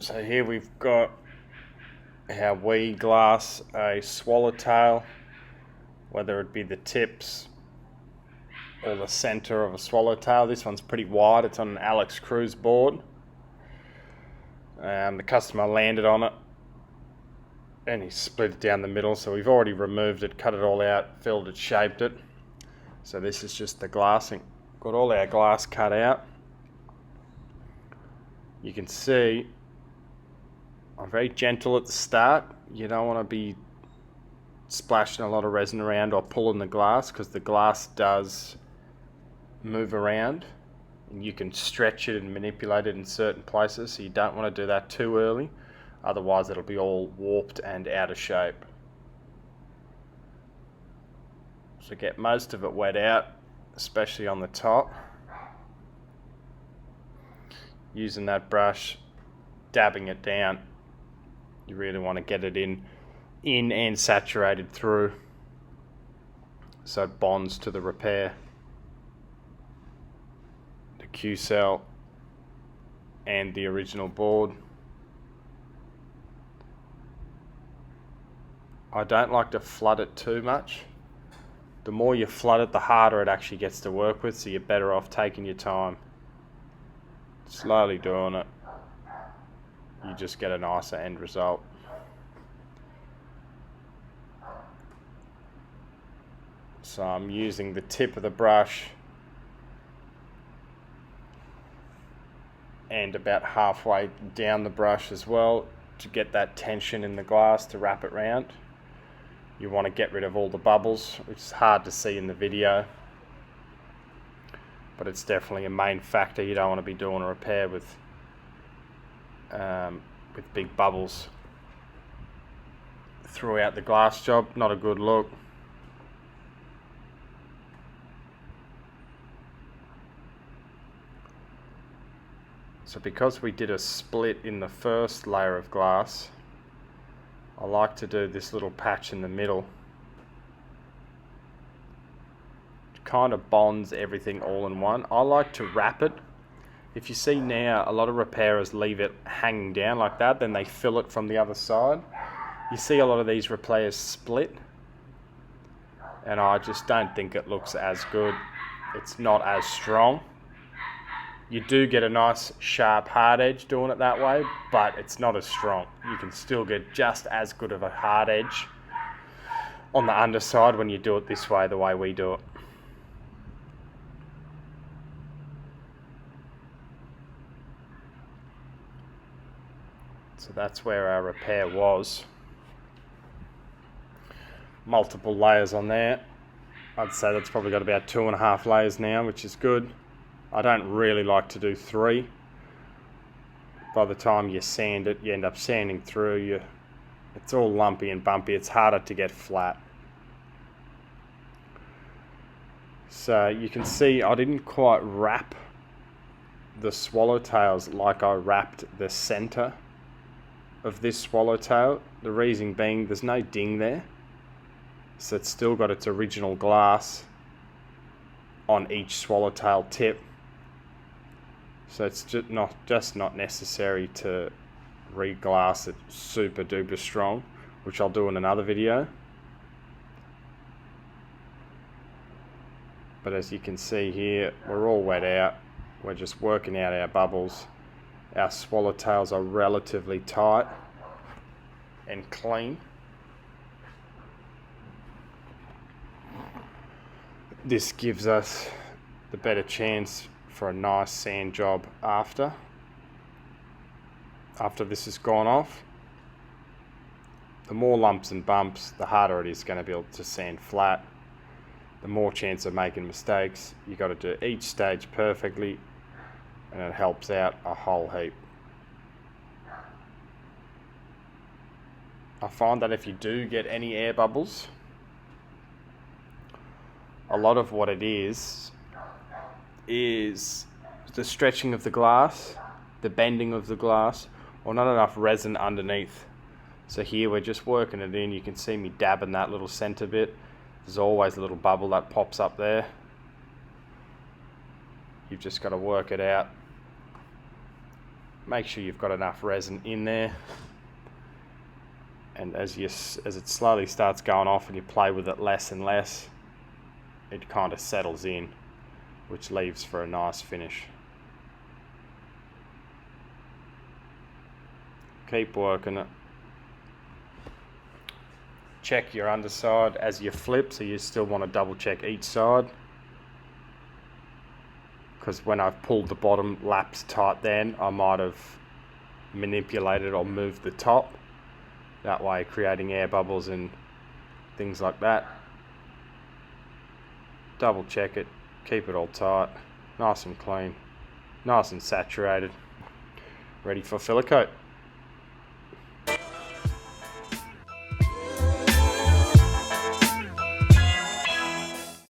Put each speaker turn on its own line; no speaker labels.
So here we've got our wee glass, a swallowtail, whether it be the tips or the center of a swallowtail. This one's pretty wide, it's on an Alex Cruise board. The customer landed on it and he split it down the middle, so we've already removed it, cut it all out, filled it, shaped it. So this is just the glassing. Got all our glass cut out. You can see I'm very gentle at the start. You don't want to be splashing a lot of resin around or pulling the glass, because the glass does move around and you can stretch it and manipulate it in certain places, so you don't want to do that too early, otherwise it'll be all warped and out of shape. So get most of it wet out, especially on the top. Using that brush, dabbing it down. You really want to get it in and saturated through, so it bonds to the repair, the Q-cell and the original board. I don't like to flood it too much. The more you flood it, the harder it actually gets to work with, so you're better off taking your time, slowly doing it. You just get a nicer end result. So I'm using the tip of the brush and about halfway down the brush as well to get that tension in the glass to wrap it round. You want to get rid of all the bubbles, which is hard to see in the video, but it's definitely a main factor. You don't want to be doing a repair with big bubbles throughout the glass job. Not a good look. So because we did a split in the first layer of glass, I like to do this little patch in the middle. It kind of bonds everything all in one. I like to wrap it. If you see now, a lot of repairers leave it hanging down like that, then they fill it from the other side. You see a lot of these repairers split, and I just don't think it looks as good. It's not as strong. You do get a nice sharp hard edge doing it that way, but it's not as strong. You can still get just as good of a hard edge on the underside when you do it this way, the way we do it. So that's where our repair was. Multiple layers on there. I'd say that's probably got about 2.5 layers now, which is good. I don't really like to do 3. By the time you sand it, you end up sanding through. It's all lumpy and bumpy. It's harder to get flat. So you can see I didn't quite wrap the swallowtails like I wrapped the center of this swallowtail. The reason being, there's no ding there, so it's still got its original glass on each swallowtail tip. So it's just not necessary to re-glass it super duper strong, which I'll do in another video. But as you can see here, we're all wet out. We're just working out our bubbles. Our swallowtails are relatively tight and clean. This gives us the better chance for a nice sand job after this has gone off. The more lumps and bumps, the harder it is going to be able to sand flat. The more chance of making mistakes. You got to do each stage perfectly, and it helps out a whole heap. I find that if you do get any air bubbles, a lot of what it is the stretching of the glass, the bending of the glass, or not enough resin underneath. So here we're just working it in. You can see me dabbing that little center bit. There's always a little bubble that pops up there. You've just got to work it out. make sure you've got enough resin in there, and as it slowly starts going off and you play with it less and less, it kind of settles in, which leaves for a nice finish. Keep working it. Check your underside as you flip, so you still want to double check each side, because when I've pulled the bottom laps tight then, I might have manipulated or moved the top, that way creating air bubbles and things like that. Double check it, keep it all tight, nice and clean, nice and saturated, ready for filler coat.